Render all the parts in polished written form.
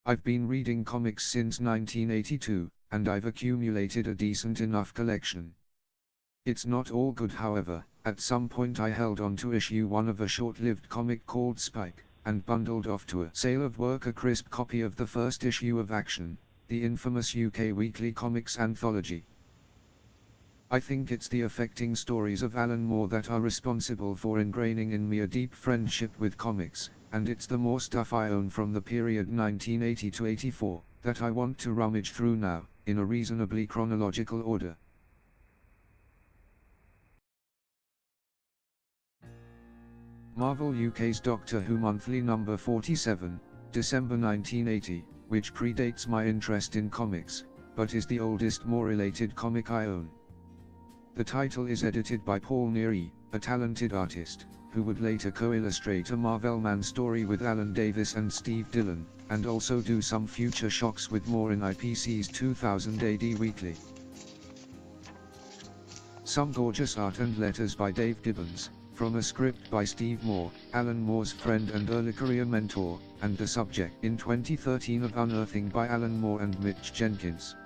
I've been reading comics since 1982, and I've accumulated a decent enough collection. It's not all good, however. At some point I held on to issue 1 of a short-lived comic called Spike, and bundled off to a sale of work a crisp copy of the first issue of Action, the infamous UK weekly comics anthology. I think it's the affecting stories of Alan Moore that are responsible for ingraining in me a deep friendship with comics, and it's the Moore stuff I own from the period 1980 to 84, that I want to rummage through now, in a reasonably chronological order. Marvel UK's Doctor Who Monthly number 47, December 1980, which predates my interest in comics, but is the oldest Moore-related comic I own. The title is edited by Paul Neary, a talented artist, who would later co-illustrate a Marvelman story with Alan Davis and Steve Dillon, and also do some future shocks with Moore in IPC's 2000 AD Weekly. Some gorgeous art and letters by Dave Gibbons, from a script by Steve Moore, Alan Moore's friend and early career mentor, and the subject in 2013 of Unearthing by Alan Moore and Mitch Jenkins.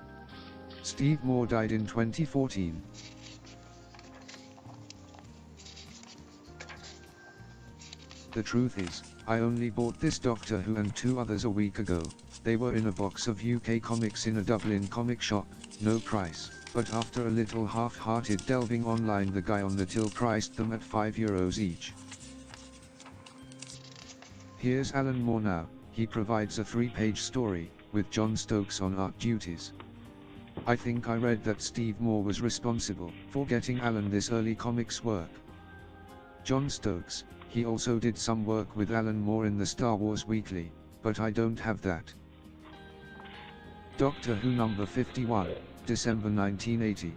Steve Moore died in 2014. The truth is, I only bought this Doctor Who and 2 others a week ago. They were in a box of UK comics in a Dublin comic shop, no price, but after a little half-hearted delving online the guy on the till priced them at €5 each. Here's Alan Moore now. He provides a 3-page story, with John Stokes on art duties. I think I read that Steve Moore was responsible for getting Alan this early comics work. John Stokes. He also did some work with Alan Moore in the Star Wars Weekly, but I don't have that. Doctor Who number 51, December 1980.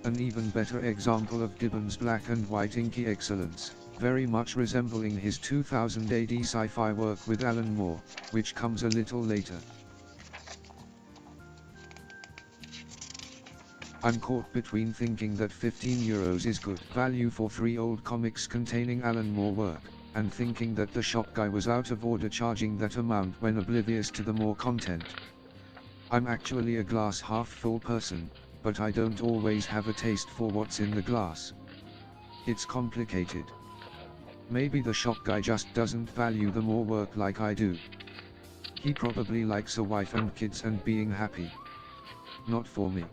An even better example of Gibbons' black and white inky excellence, very much resembling his 2000 AD sci-fi work with Alan Moore, which comes a little later. I'm caught between thinking that €15 is good value for 3 old comics containing Alan Moore work, and thinking that the shop guy was out of order charging that amount when oblivious to the Moore content. I'm actually a glass half full person, but I don't always have a taste for what's in the glass. It's complicated. Maybe the shop guy just doesn't value the Moore work like I do. He probably likes a wife and kids and being happy. Not for me.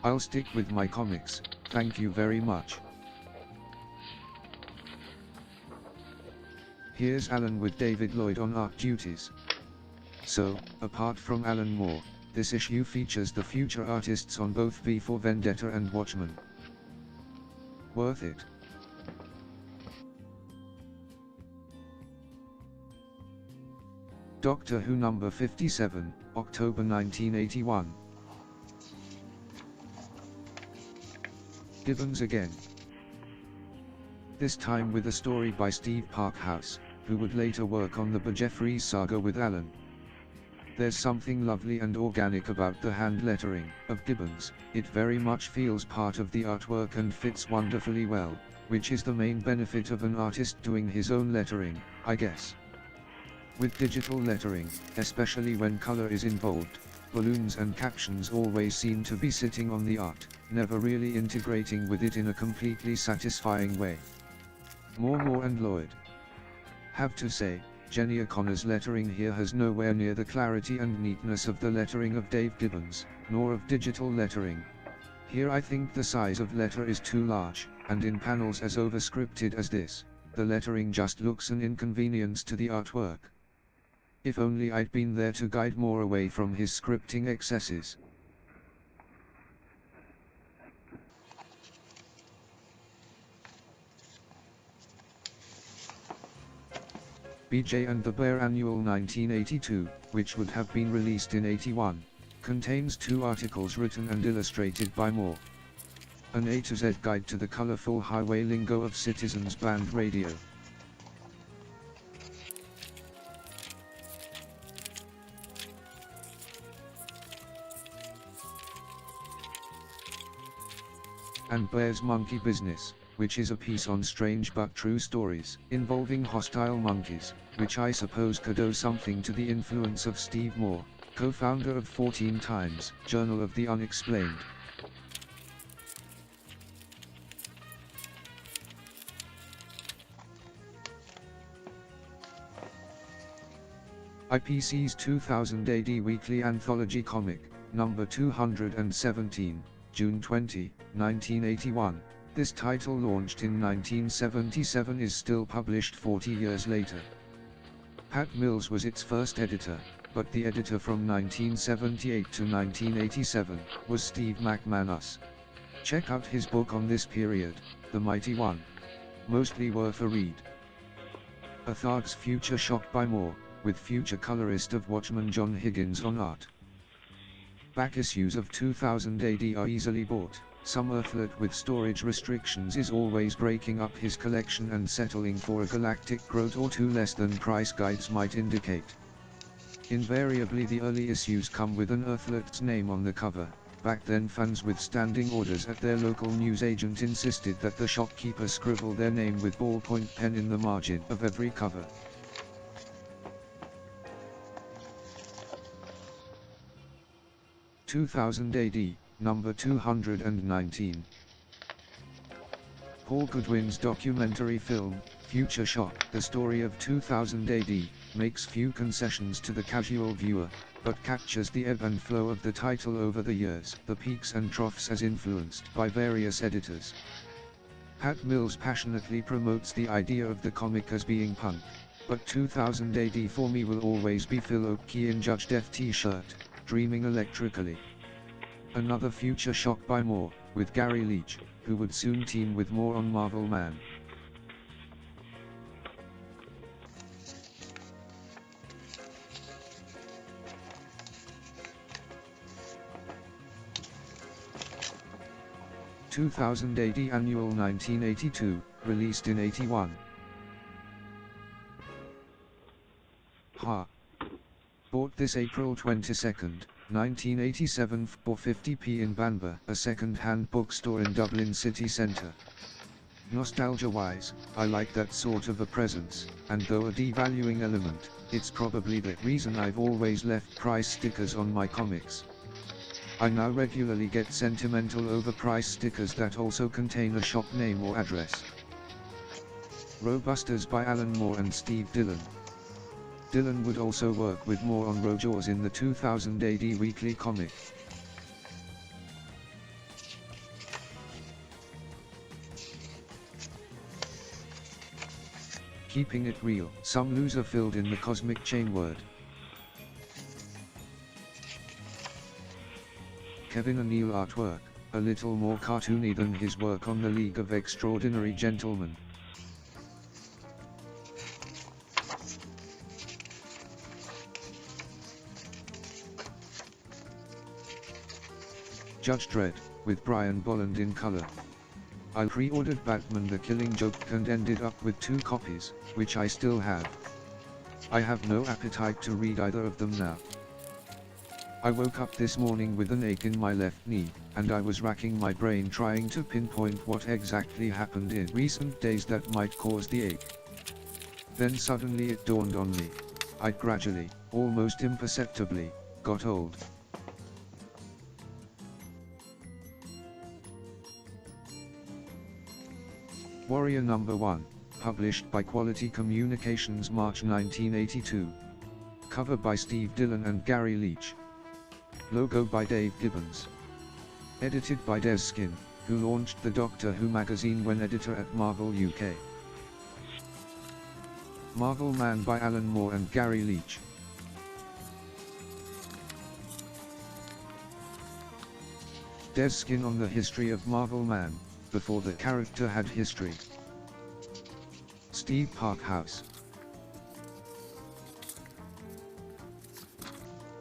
I'll stick with my comics, thank you very much. Here's Alan with David Lloyd on art duties. So, apart from Alan Moore, this issue features the future artists on both V for Vendetta and Watchmen. Worth it. Doctor Who number 57, October 1981. Gibbons again. This time with a story by Steve Parkhouse, who would later work on the Jeffries saga with Alan. There's something lovely and organic about the hand lettering of Gibbons. It very much feels part of the artwork and fits wonderfully well, which is the main benefit of an artist doing his own lettering, I guess. With digital lettering, especially when color is involved, balloons and captions always seem to be sitting on the art, never really integrating with it in a completely satisfying way. Moore and Lloyd. Have to say, Jenny O'Connor's lettering here has nowhere near the clarity and neatness of the lettering of Dave Gibbons, nor of digital lettering. Here I think the size of letter is too large, and in panels as overscripted as this, the lettering just looks an inconvenience to the artwork. If only I'd been there to guide Moore away from his scripting excesses. BJ and the Bear Annual 1982, which would have been released in '81, contains 2 articles written and illustrated by Moore. An A to Z guide to the colorful highway lingo of Citizens Band Radio. and Bear's Monkey Business, which is a piece on strange but true stories involving hostile monkeys, which I suppose could owe something to the influence of Steve Moore, co-founder of 14 Times, Journal of the Unexplained. IPC's 2000 AD Weekly Anthology Comic, number 217, June 20, 1981. This title, launched in 1977, is still published 40 years later. Pat Mills was its first editor, but the editor from 1978 to 1987 was Steve McManus. Check out his book on this period, The Mighty One. Mostly worth a read. A Thug's Future Shock by Moore, with future colorist of Watchmen John Higgins on art. Back issues of 2000 AD are easily bought. Some earthlet with storage restrictions is always breaking up his collection and settling for a galactic groat or two less than price guides might indicate. Invariably the early issues come with an earthlet's name on the cover. Back then fans with standing orders at their local newsagent insisted that the shopkeeper scribble their name with ballpoint pen in the margin of every cover. 2000 AD, number 219. Paul Goodwin's documentary film, Future Shock, the story of 2000 AD, makes few concessions to the casual viewer, but captures the ebb and flow of the title over the years, the peaks and troughs as influenced by various editors. Pat Mills passionately promotes the idea of the comic as being punk, but 2000 AD for me will always be Phil Oakey in Judge Death t-shirt, dreaming electrically. Another Future Shock by Moore, with Gary Leach, who would soon team with Moore on Marvel Man. (2000 AD Annual 1982, released in 81). Ha! Bought this April 22nd, 1987 for 50p in Banba, a second-hand bookstore in Dublin city centre. Nostalgia-wise, I like that sort of a presence, and though a devaluing element, it's probably the reason I've always left price stickers on my comics. I now regularly get sentimental overpriced stickers that also contain a shop name or address. Robusters by Alan Moore and Steve Dillon. Dillon would also work with Moore on Rojaws in the 2000 AD weekly comic. Keeping it real, some loser filled in the cosmic chain word. Kevin O'Neill artwork, a little more cartoony than his work on the League of Extraordinary Gentlemen. Judge Dredd, with Brian Bolland in color. I pre-ordered Batman the Killing Joke and ended up with 2 copies, which I still have. I have no appetite to read either of them now. I woke up this morning with an ache in my left knee, and I was racking my brain trying to pinpoint what exactly happened in recent days that might cause the ache. Then suddenly it dawned on me. I gradually, almost imperceptibly, got old. Warrior Number 1, published by Quality Communications March 1982. Cover by Steve Dillon and Gary Leach. Logo by Dave Gibbons. Edited by Des Skin, who launched the Doctor Who magazine when editor at Marvel UK. Marvel Man by Alan Moore and Gary Leach. Des Skin on the history of Marvel Man, before the character had history. Steve Parkhouse.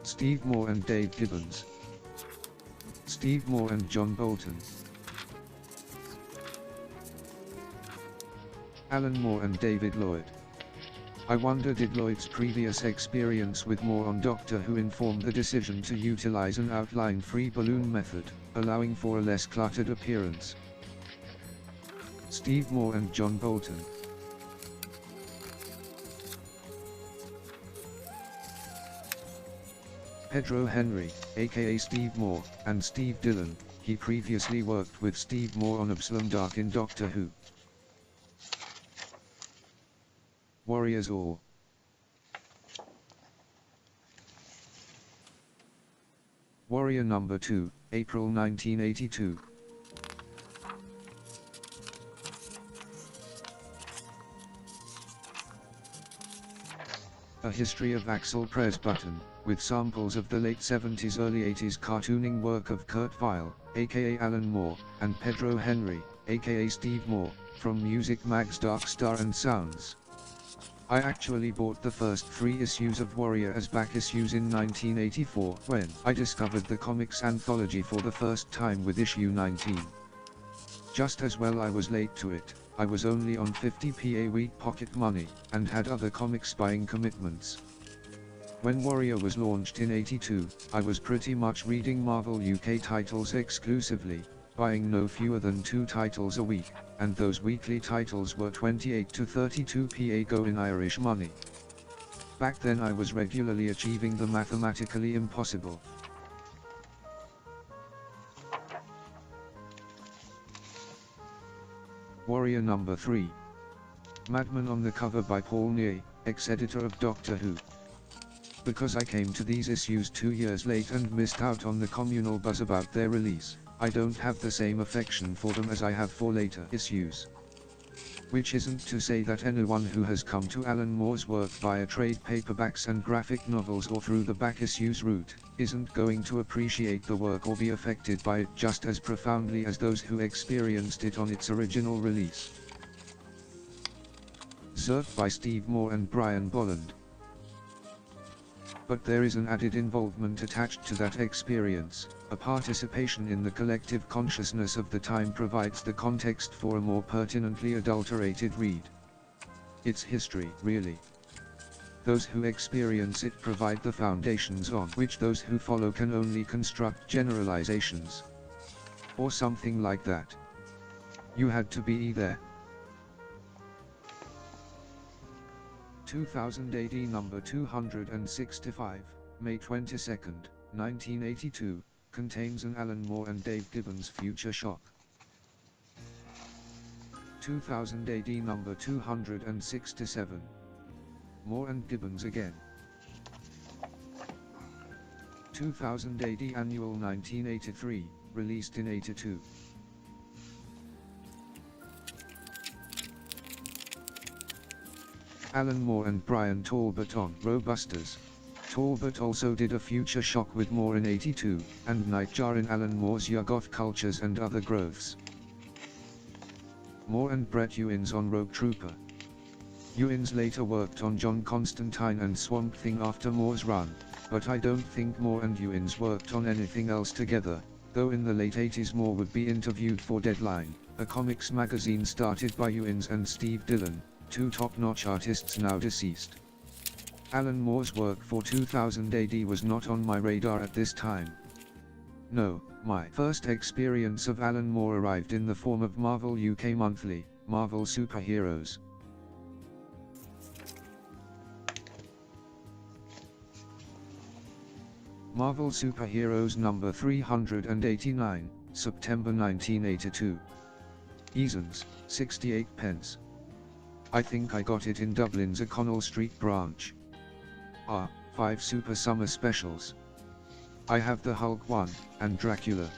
Steve Moore and Dave Gibbons. Steve Moore and John Bolton. Alan Moore and David Lloyd. I wonder, did Lloyd's previous experience with Moore on Doctor Who inform the decision to utilize an outline-free balloon method, allowing for a less cluttered appearance? Steve Moore and John Bolton. Pedro Henry, aka Steve Moore, and Steve Dillon. He previously worked with Steve Moore on Absalom Dark in Doctor Who. Warriors All. Warrior Number 2, April 1982. A History of Axel Press Button, with samples of the late 70s early 80s cartooning work of Kurt Weill, aka Alan Moore, and Pedro Henry, aka Steve Moore, from Music Mag's Dark Star and Sounds. I actually bought the first 3 issues of Warrior as back issues in 1984 when I discovered the comics anthology for the first time with issue 19. Just as well I was late to it. I was only on 50p a week pocket money, and had other comics buying commitments. When Warrior was launched in '82, I was pretty much reading Marvel UK titles exclusively, buying no fewer than 2 titles a week, and those weekly titles were 28 to 32p a go in Irish money. Back then I was regularly achieving the mathematically impossible. Warrior Number 3. Madman on the cover by Paul Ney, ex-editor of Doctor Who. Because I came to these issues 2 years late and missed out on the communal buzz about their release, I don't have the same affection for them as I have for later issues. Which isn't to say that anyone who has come to Alan Moore's work via trade paperbacks and graphic novels or through the back issues route, isn't going to appreciate the work or be affected by it just as profoundly as those who experienced it on its original release. Zerk by Steve Moore and Brian Bolland. But there is an added involvement attached to that experience. A participation in the collective consciousness of the time provides the context for a more pertinently adulterated read. It's history, really. Those who experience it provide the foundations on which those who follow can only construct generalizations. Or something like that. You had to be there. 2000 AD number 265, May 22, 1982, contains an Alan Moore and Dave Gibbons Future Shock. 2000 AD number 267. Moore and Gibbons again. 2000 AD Annual 1983, released in 82. Alan Moore and Brian Talbot on Robusters. Talbot also did a Future Shock with Moore in 82, and Nightjar in Alan Moore's Yuggoth Cultures and Other Growths. Moore and Brett Ewins on Rogue Trooper. Ewins later worked on John Constantine and Swamp Thing after Moore's run, but I don't think Moore and Ewins worked on anything else together, though in the late 80s Moore would be interviewed for Deadline, a comics magazine started by Ewins and Steve Dillon, 2 top-notch artists now deceased. Alan Moore's work for 2000 AD was not on my radar at this time. No, my first experience of Alan Moore arrived in the form of Marvel UK Monthly, Marvel Superheroes. Marvel Superheroes number 389, September 1982. Easons, 68 pence. I think I got it in Dublin's O'Connell Street branch. 5 Super Summer Specials. I have the Hulk 1, and Dracula.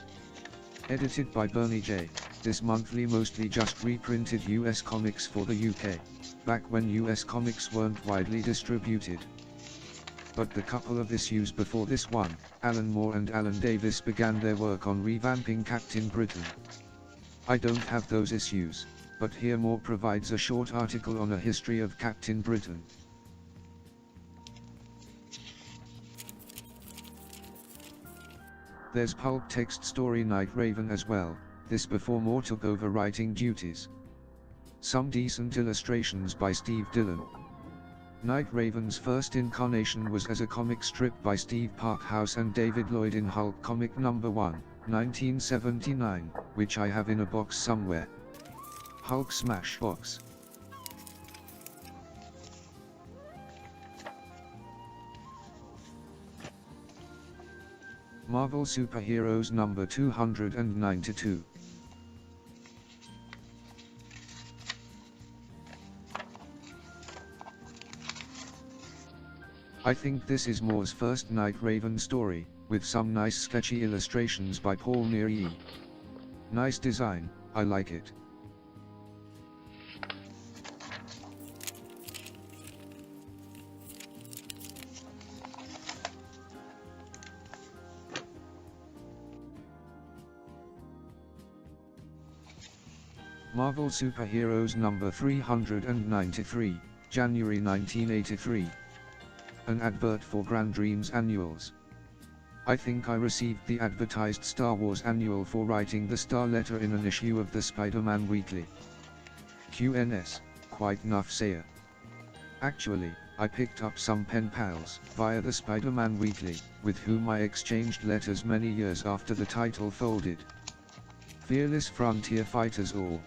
Edited by Bernie J, this monthly mostly just reprinted US comics for the UK, back when US comics weren't widely distributed. But the couple of issues before this one, Alan Moore and Alan Davis began their work on revamping Captain Britain. I don't have those issues, but here Moore provides a short article on a history of Captain Britain. There's pulp text story Night Raven as well, this before Moore took over writing duties. Some decent illustrations by Steve Dillon. Night Raven's first incarnation was as a comic strip by Steve Parkhouse and David Lloyd in Hulk Comic No. 1, 1979, which I have in a box somewhere. Hulk Smash Box. Marvel Superheroes number 292. I think this is Moore's first Night Raven story, with some nice sketchy illustrations by Paul Neary. Nice design, I like it. Marvel Superheroes number 393, January 1983. An advert for Grand Dreams Annuals. I think I received the advertised Star Wars annual for writing the star letter in an issue of the Spider-Man Weekly. QNS, quite nuff sayer. Actually, I picked up some pen pals via the Spider-Man Weekly, with whom I exchanged letters many years after the title folded. Fearless frontier fighters all.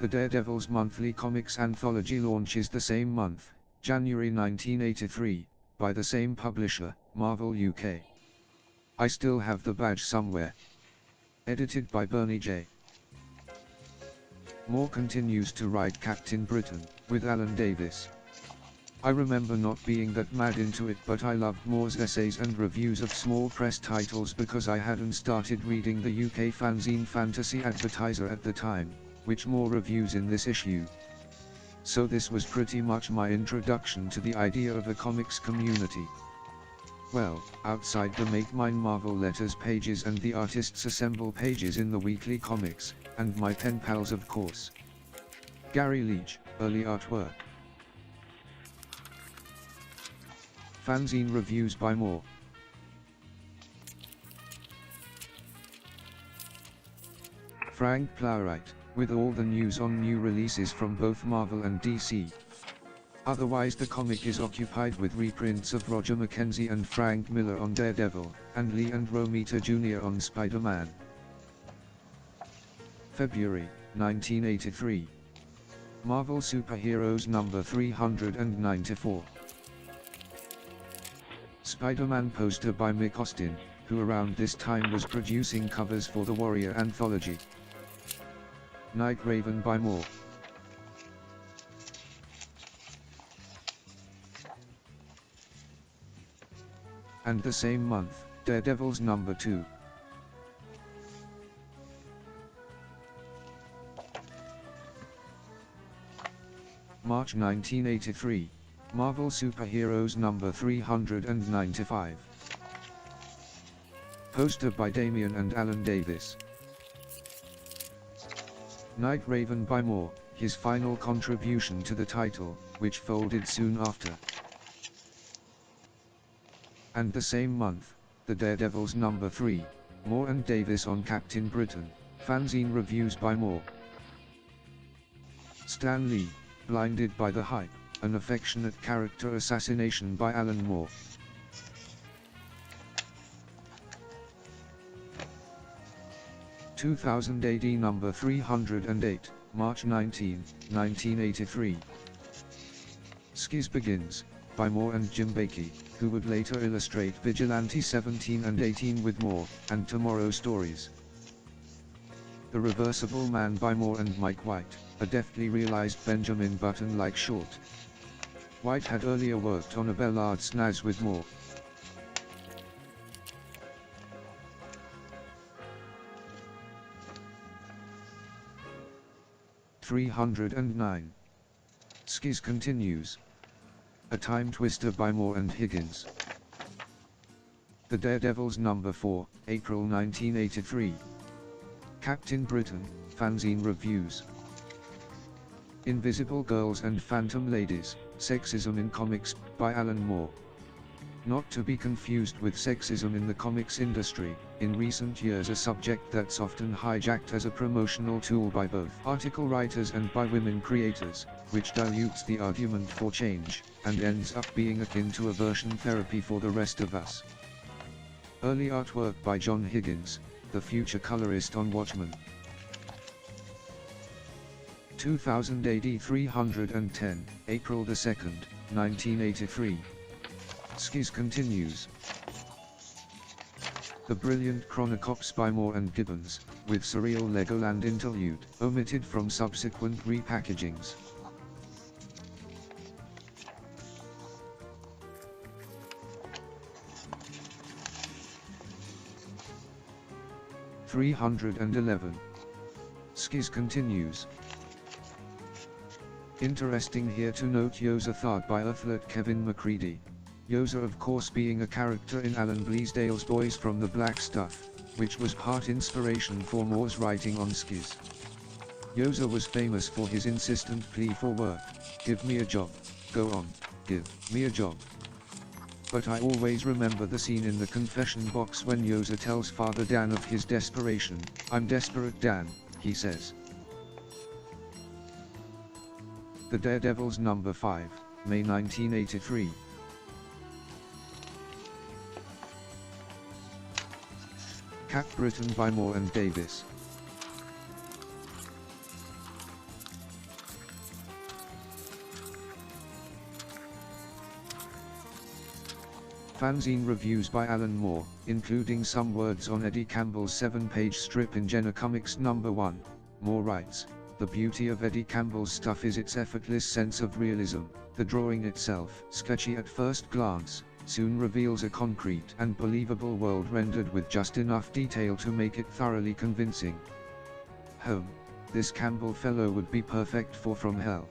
The Daredevil's monthly comics anthology launches the same month, January 1983, by the same publisher, Marvel UK. I still have the badge somewhere. Edited by Bernie J. Moore continues to write Captain Britain, with Alan Davis. I remember not being that mad into it, but I loved Moore's essays and reviews of small press titles because I hadn't started reading the UK fanzine Fantasy Advertiser at the time, which Moore reviews in this issue. So this was pretty much my introduction to the idea of a comics community. Well, outside the Make Mine Marvel Letters pages and the Artists Assemble pages in the weekly comics, and my pen pals of course. Gary Leach, early artwork. Fanzine reviews by Moore. Frank Plowright, with all the news on new releases from both Marvel and DC. Otherwise the comic is occupied with reprints of Roger Mackenzie and Frank Miller on Daredevil, and Lee and Romita Jr. on Spider-Man. February, 1983. Marvel Superheroes number 394. Spider-Man poster by Mick Austin, who around this time was producing covers for the Warrior anthology. Night Raven by Moore. And the same month, Daredevil's number 2. March 1983. Marvel Superheroes number 395. Poster by Damian and Alan Davis. Night Raven by Moore, his final contribution to the title, which folded soon after. And the same month, the Daredevils number 3, Moore and Davis on Captain Britain, fanzine reviews by Moore. Stan Lee, Blinded by the Hype, an affectionate character assassination by Alan Moore. (2000 AD number 308, March 19, 1983). Skiz Begins, by Moore and Jim Bakey, who would later illustrate Vigilante 17 and 18 with Moore, and Tomorrow Stories. The Reversible Man by Moore and Mike White, a deftly realized Benjamin Button-like short. White had earlier worked on a Bellard snaz with Moore. (309). Skiz continues. A Time Twister by Moore and Higgins. The Daredevils number 4, April 1983. Captain Britain, fanzine reviews. Invisible Girls and Phantom Ladies, Sexism in Comics, by Alan Moore. Not to be confused with sexism in the comics industry, in recent years a subject that's often hijacked as a promotional tool by both article writers and by women creators, which dilutes the argument for change, and ends up being akin to aversion therapy for the rest of us. Early artwork by John Higgins, the future colorist on Watchmen. 2000 AD 310, April 2nd, 1983. Skis continues. The brilliant Chronocops by Moore and Gibbons, with surreal Legoland interlude, omitted from subsequent repackagings. (311). Skis continues. Interesting here to note Yoza Thard by athlete Kevin McCready. Yoza of course being a character in Alan Bleasdale's Boys from the Black Stuff, which was part inspiration for Moore's writing on Skis. Yoza was famous for his insistent plea for work: give me a job, go on, give me a job. But I always remember the scene in the confession box when Yoza tells Father Dan of his desperation. I'm desperate, Dan, he says. The Daredevils number 5, May 1983. Cap written by Moore and Davis. Fanzine reviews by Alan Moore, including some words on Eddie Campbell's 7-page strip in Jenna Comics number 1. Moore writes, "The beauty of Eddie Campbell's stuff is its effortless sense of realism. The drawing itself, sketchy at first glance, soon reveals a concrete and believable world rendered with just enough detail to make it thoroughly convincing. Home. This Campbell fellow would be perfect for From Hell."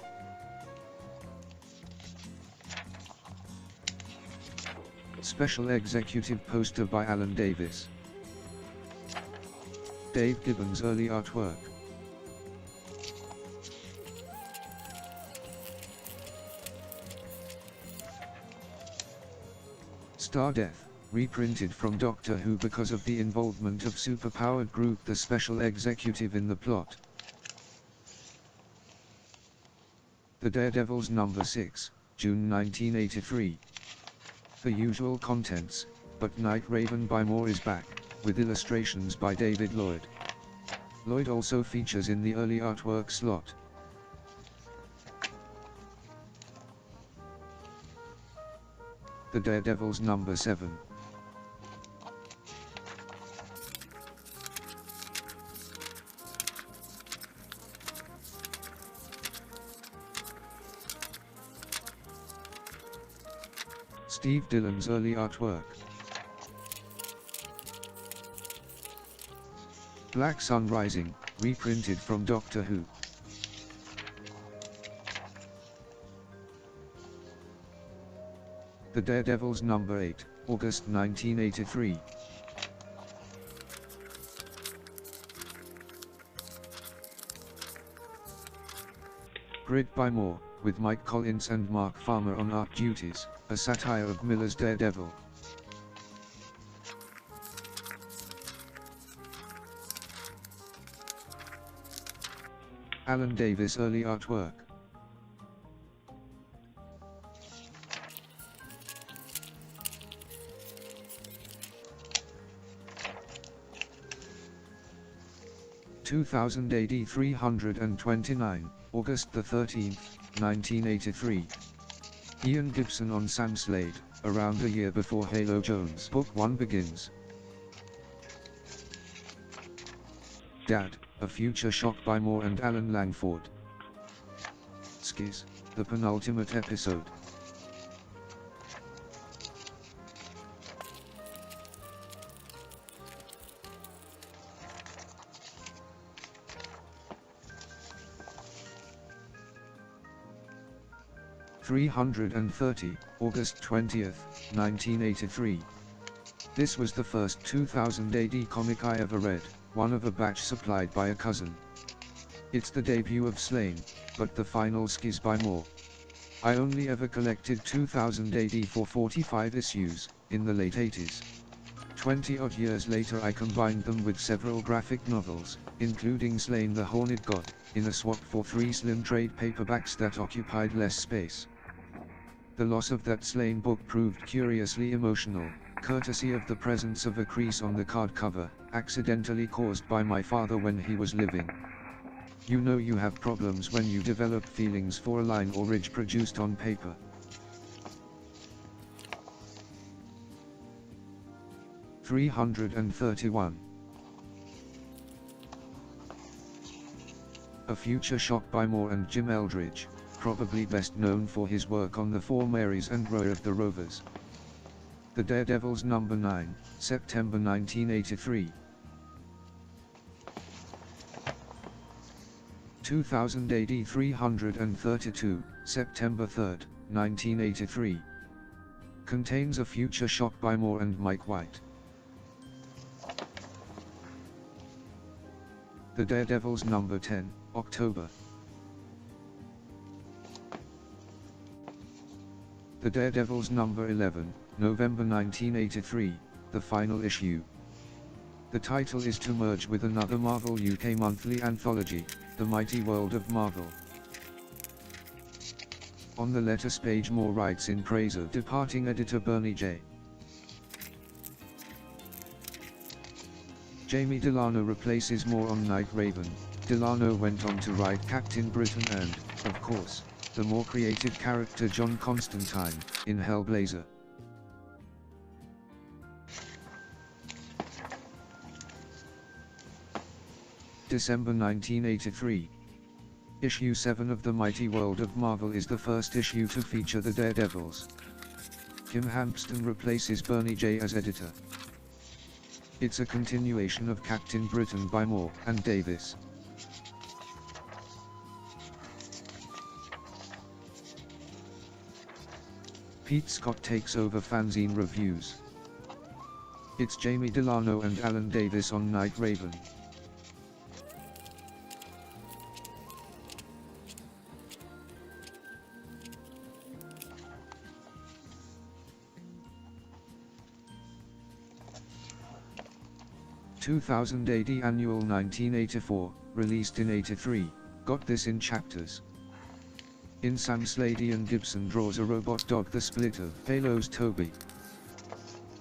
Special executive poster by Alan Davis. Dave Gibbons early artwork. Star Death, reprinted from Doctor Who because of the involvement of superpowered Groot the special executive in the plot. The Daredevils number 6, June 1983. The usual contents, but Night Raven by Moore is back, with illustrations by David Lloyd. Lloyd also features in the early artwork slot. The Daredevils number 7. Steve Dillon's early artwork. Black Sun Rising, reprinted from Doctor Who. The Daredevils number 8, August 1983. Grid by Moore, with Mike Collins and Mark Farmer on art duties, a satire of Miller's Daredevil. Alan Davis early artwork. (2000 AD 329, August 13, 1983). Ian Gibson on Sam Slade, around a year before Halo Jones Book 1 begins. Dad, a future shock by Moore and Alan Langford. Skis, the penultimate episode. (330, August 20th, 1983). This was the first 2000 AD comic I ever read, one of a batch supplied by a cousin. It's the debut of Slain, but the final Skis by Moore. I only ever collected 2000 AD for 45 issues, in the late 80s. 20-odd years later I combined them with several graphic novels, including Slain the Horned God, in a swap for 3 slim trade paperbacks that occupied less space. The loss of that Slain book proved curiously emotional, courtesy of the presence of a crease on the card cover, accidentally caused by my father when he was living. You know you have problems when you develop feelings for a line or ridge produced on paper. $331. A Future Shock by Moore and Jim Eldridge, probably best known for his work on the Four Marys and Row of the Rovers. The Daredevils No. 9, September 1983. 2000 AD 332, September 3, 1983. Contains A Future Shock by Moore and Mike White. The Daredevils No. 10, October. The Daredevils No. 11, November 1983, the final issue. The title is to merge with another Marvel UK monthly anthology, The Mighty World of Marvel. On the letters page, Moore writes in praise of departing editor Bernie J. Jamie Delano replaces Moore on Night Raven. Delano went on to write Captain Britain and, of course, the more creative character John Constantine, in Hellblazer. December 1983. Issue 7 of The Mighty World of Marvel is the first issue to feature the Daredevils. Kim Hampston replaces Bernie J as editor. It's a continuation of Captain Britain by Moore and Davis. Pete Scott takes over fanzine reviews. It's Jamie Delano and Alan Davis on Night Raven. (2000 AD Annual 1984, released in 83, got this in chapters. In Sam Slade and Gibson draws a robot dog, the split of Halo's Toby.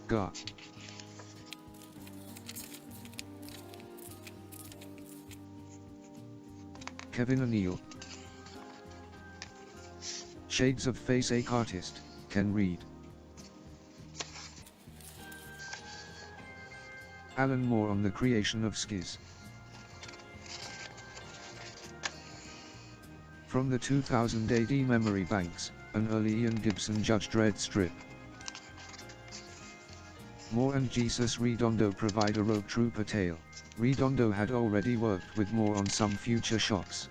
Gah. Kevin O'Neill. Shades of Face Ache artist, Ken Reed. Alan Moore on the creation of Skiz. From the 2000 AD Memory Banks, an early Ian Gibson Judge Dredd strip. Moore and Jesus Redondo provide a Rogue Trooper tale. Redondo had already worked with Moore on some Future Shocks.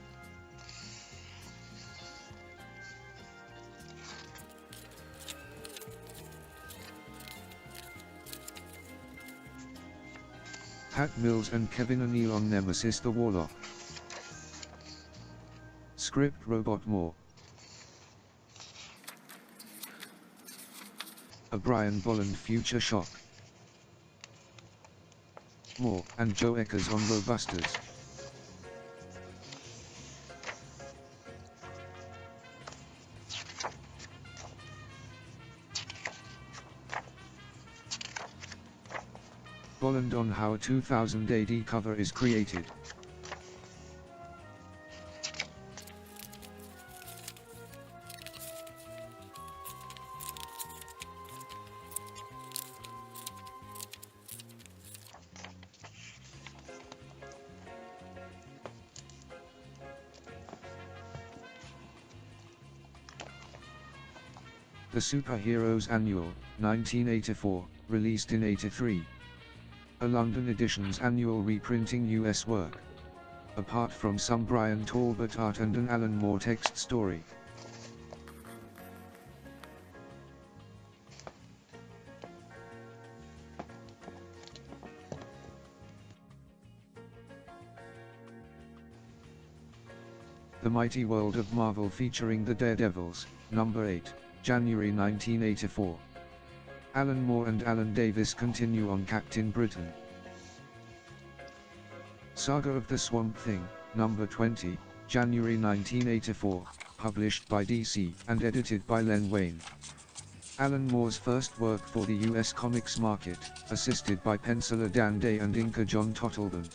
Pat Mills and Kevin O'Neill on Nemesis the Warlock. Script Robot Moore. A Brian Bolland Future Shock. Moore and Joe Eckers on Robusters. Bolland on how a 2000 AD cover is created. The Superheroes Annual, 1984, released in 83. A London Editions annual reprinting US work. Apart from some Brian Talbot art and an Alan Moore text story. The Mighty World of Marvel featuring the Daredevils, number 8. January 1984. Alan Moore and Alan Davis continue on Captain Britain. Saga of the Swamp Thing, number 20, January 1984, published by DC and edited by Len Wein. Alan Moore's first work for the US comics market, assisted by penciler Dan Day and inker John Totleben.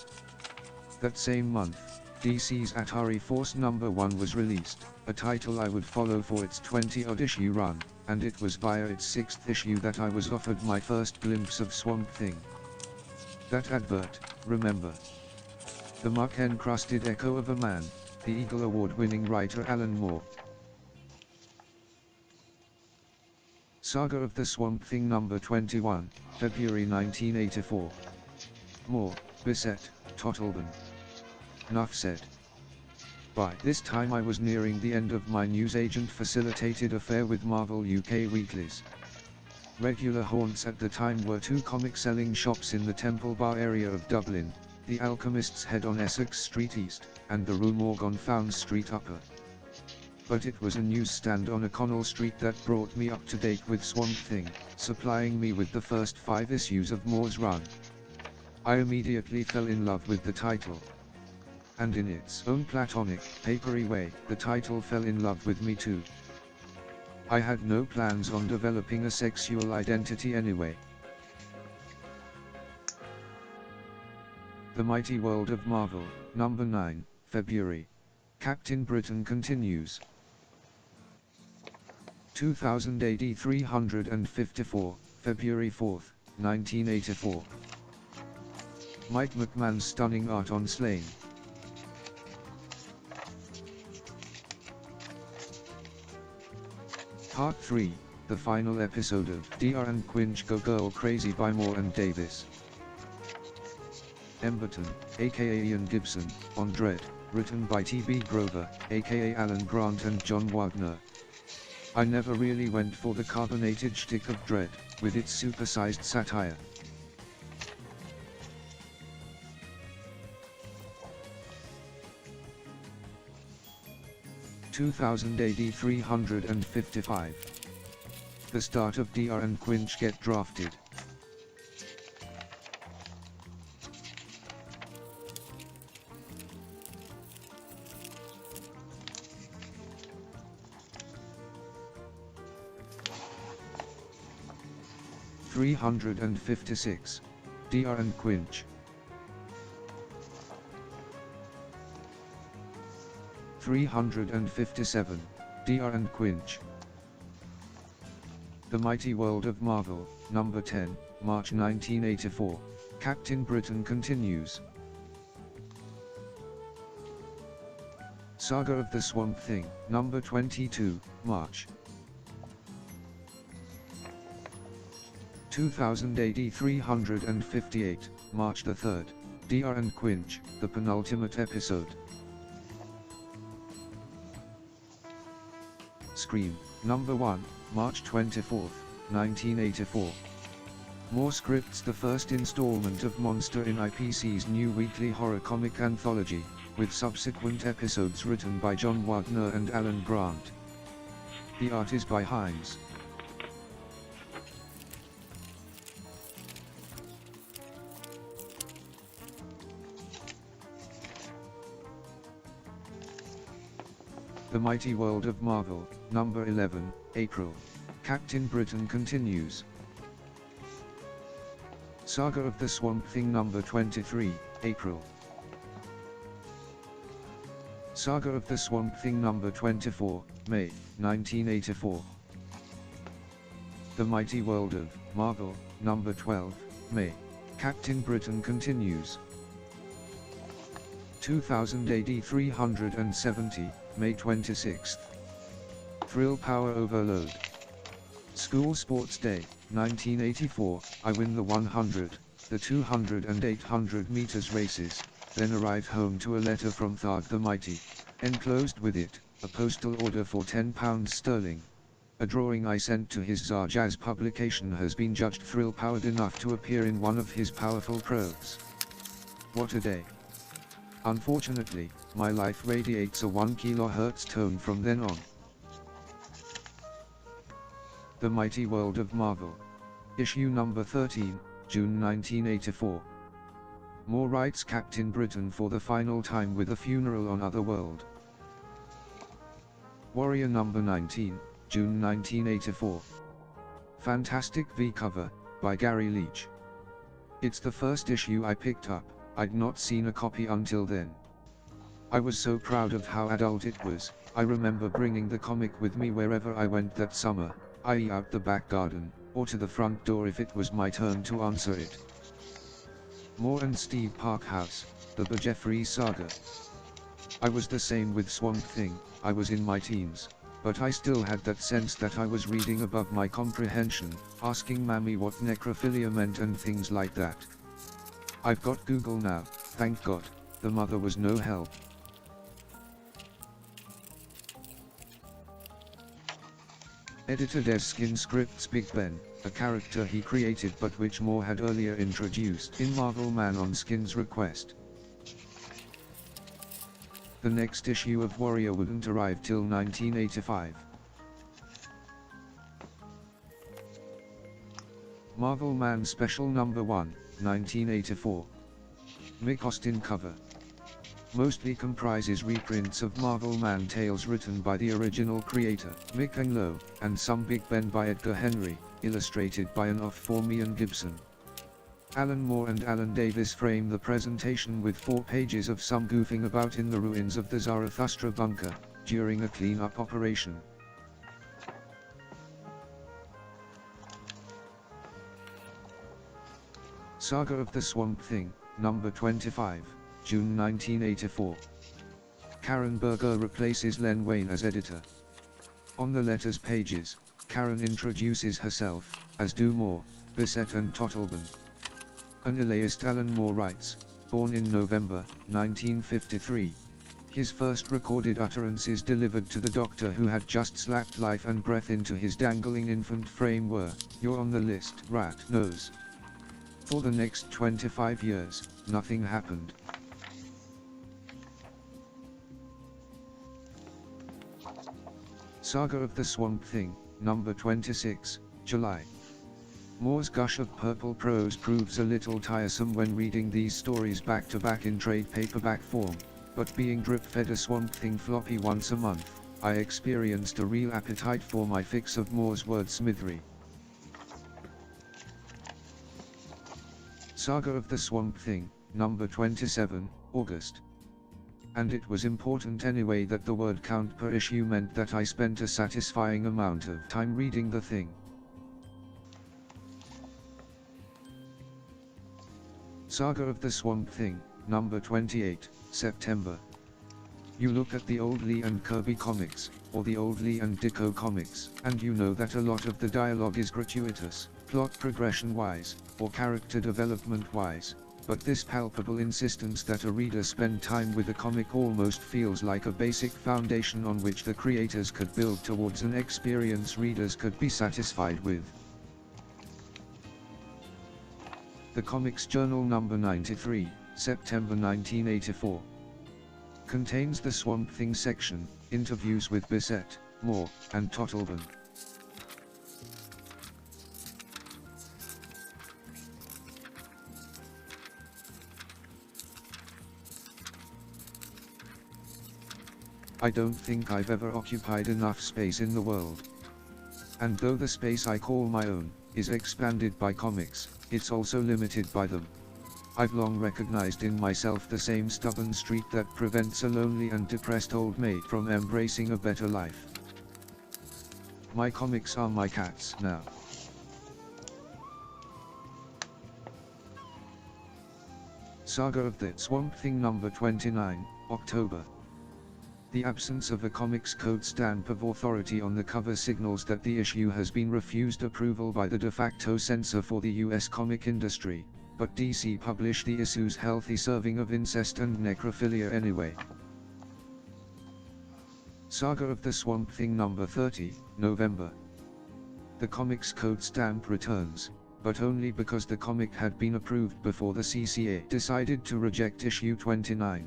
That same month, DC's Atari Force #1 was released, a title I would follow for its 20-odd issue run, and it was via its 6th issue that I was offered my first glimpse of Swamp Thing. That advert, remember? The muck-encrusted echo of a man, the Eagle Award-winning writer Alan Moore. Saga of the Swamp Thing #21, February 1984. Moore, Bissette, Totleben. Nuff said. By this time I was nearing the end of my newsagent-facilitated affair with Marvel UK weeklies. Regular haunts at the time were two comic-selling shops in the Temple Bar area of Dublin, the Alchemist's Head on Essex Street East, and the Rue Morgue on Fownes Street Upper. But it was a newsstand on O'Connell Street that brought me up to date with Swamp Thing, supplying me with the first 5 issues of Moore's run. I immediately fell in love with the title. And in its own platonic, papery way, the title fell in love with me too. I had no plans on developing a sexual identity anyway. The Mighty World of Marvel, #9, February. Captain Britain continues. 2000 AD 354, February 4, 1984. Mike McMahon's stunning art on Slain. Part 3, the final episode of Dr. and Quinch Go Girl Crazy by Moore and Davis. Emberton, aka Ian Gibson, on Dread, written by T.B. Grover, aka Alan Grant and John Wagner. I never really went for the carbonated shtick of Dread, with its supersized satire. (2000 AD 355). The start of Dr. and Quinch get drafted. (356). Dr. and Quinch. 357. Dr. and Quinch. The Mighty World of Marvel, #10, March 1984. Captain Britain continues. Saga of the Swamp Thing, #22, March. 2000 AD 358, March 3. Dr. and Quinch, the penultimate episode. Scream, #1, March 24, 1984. More Scripts, the first installment of Monster in IPC's new weekly horror comic anthology, with subsequent episodes written by John Wagner and Alan Grant. The art is by Hines. The Mighty World of Marvel, #11, April. Captain Britain continues. Saga of the Swamp Thing, #23, April. Saga of the Swamp Thing, #24, May, 1984. The Mighty World of Marvel, #12, May. Captain Britain continues. 2000 AD 370, May 26. Thrill Power Overload. School Sports Day, 1984, I win the 100, the 200 and 800 meters races, then arrive home to a letter from Tharg the Mighty, enclosed with it, a postal order for £10 sterling. A drawing I sent to his Tsar Jazz publication has been judged thrill-powered enough to appear in one of his powerful probes. What a day. Unfortunately, my life radiates a 1 kHz tone from then on. The Mighty World of Marvel. Issue #13, June 1984. Moore writes Captain Britain for the final time with a funeral on Otherworld. Warrior #19, June 1984. Fantastic V cover, by Gary Leach. It's the first issue I picked up. I'd not seen a copy until then. I was so proud of how adult it was. I remember bringing the comic with me wherever I went that summer, i.e. out the back garden, or to the front door if it was my turn to answer it. Moore and Steve Parkhouse, the Jeffries Saga. I was the same with Swamp Thing. I was in my teens, but I still had that sense that I was reading above my comprehension, asking Mammy what necrophilia meant and things like that. I've got Google now, thank God. The mother was no help. Editor Des Skin Scripts Big Ben, a character he created but which Moore had earlier introduced in Marvel Man on Skin's request. The next issue of Warrior wouldn't arrive till 1985. Marvel Man Special Number 1, 1984. Mick Austin cover. Mostly comprises reprints of Marvel Man tales written by the original creator, Mick Anglo, and some Big Ben by Edgar Henry, illustrated by an off-for Ian Gibson. Alan Moore and Alan Davis frame the presentation with 4 pages of some goofing about in the ruins of the Zarathustra bunker, during a clean-up operation. Saga of the Swamp Thing, number 25, June 1984. Karen Berger replaces Len Wein as editor. On the letters pages, Karen introduces herself, as do Moore, Bissette and Totleben. An essayist Alan Moore writes, born in November, 1953. His first recorded utterances delivered to the doctor who had just slapped life and breath into his dangling infant frame were, "You're on the list, rat nose." For the next 25 years, nothing happened. Saga of the Swamp Thing, number 26, July. Moore's gush of purple prose proves a little tiresome when reading these stories back to back in trade paperback form, but being drip-fed a Swamp Thing floppy once a month, I experienced a real appetite for my fix of Moore's wordsmithery. Saga of the Swamp Thing, number 27, August. And it was important anyway that the word count per issue meant that I spent a satisfying amount of time reading the thing. Saga of the Swamp Thing, number 28, September. You look at the old Lee and Kirby comics, or the old Lee and Ditko comics, and you know that a lot of the dialogue is gratuitous, plot progression-wise, or character development-wise, but this palpable insistence that a reader spend time with a comic almost feels like a basic foundation on which the creators could build towards an experience readers could be satisfied with. The Comics Journal number 93, September 1984. Contains the Swamp Thing section, interviews with Bissette, Moore, and Totleben. I don't think I've ever occupied enough space in the world. And though the space I call my own is expanded by comics, it's also limited by them. I've long recognized in myself the same stubborn streak that prevents a lonely and depressed old maid from embracing a better life. My comics are my cats now. Saga of the Swamp Thing number 29, October. The absence of a Comics Code stamp of authority on the cover signals that the issue has been refused approval by the de facto censor for the US comic industry, but DC published the issue's healthy serving of incest and necrophilia anyway. Saga of the Swamp Thing number 30, November. The Comics Code stamp returns, but only because the comic had been approved before the CCA decided to reject issue 29.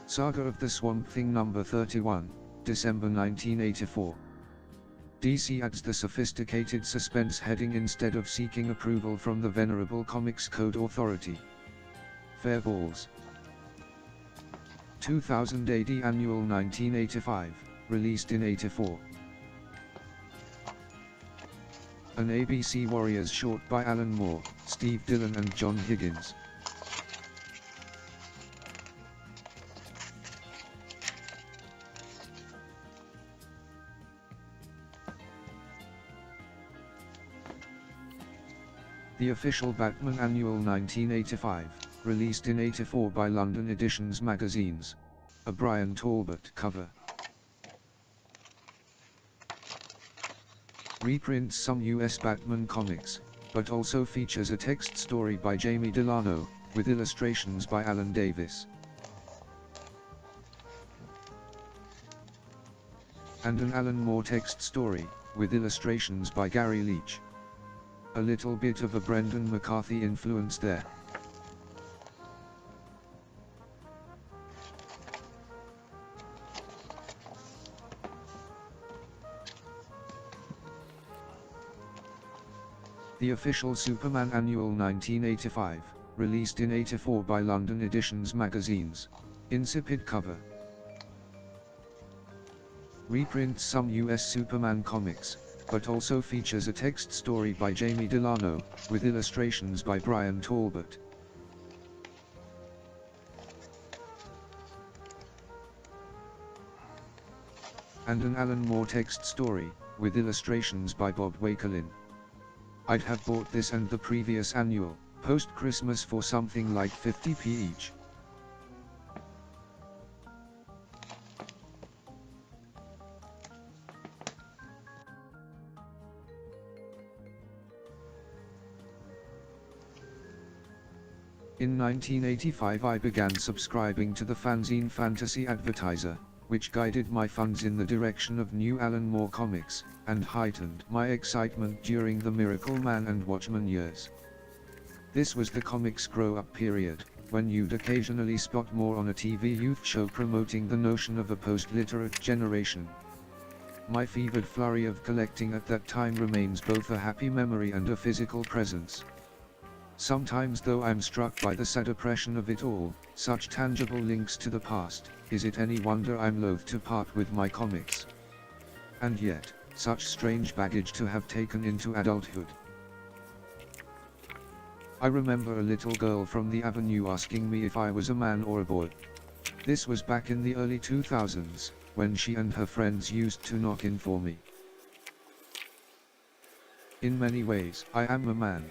Saga of the Swamp Thing number 31, December 1984. DC adds the sophisticated suspense heading instead of seeking approval from the venerable Comics Code Authority. Fair balls. 2000 AD Annual 1985, released in 84. An ABC Warriors short by Alan Moore, Steve Dillon and John Higgins. The official Batman Annual 1985, released in '84 by London Editions magazines. A Brian Talbot cover. Reprints some US Batman comics, but also features a text story by Jamie Delano, with illustrations by Alan Davis. And an Alan Moore text story, with illustrations by Gary Leach. A little bit of a Brendan McCarthy influence there. The official Superman Annual 1985, released in '84 by London Editions magazines. Insipid cover. Reprints some US Superman comics, but also features a text story by Jamie Delano, with illustrations by Brian Talbot. And an Alan Moore text story, with illustrations by Bob Wakelin. I'd have bought this and the previous annual, post-Christmas for something like 50p each. In 1985 I began subscribing to the fanzine Fantasy Advertiser, which guided my funds in the direction of new Alan Moore comics, and heightened my excitement during the Miracle Man and Watchmen years. This was the comics grow-up period, when you'd occasionally spot Moore on a TV youth show promoting the notion of a post-literate generation. My fevered flurry of collecting at that time remains both a happy memory and a physical presence. Sometimes though I'm struck by the sad oppression of it all, such tangible links to the past, is it any wonder I'm loath to part with my comics? And yet, such strange baggage to have taken into adulthood. I remember a little girl from the avenue asking me if I was a man or a boy. This was back in the early 2000s, when she and her friends used to knock in for me. In many ways, I am a man.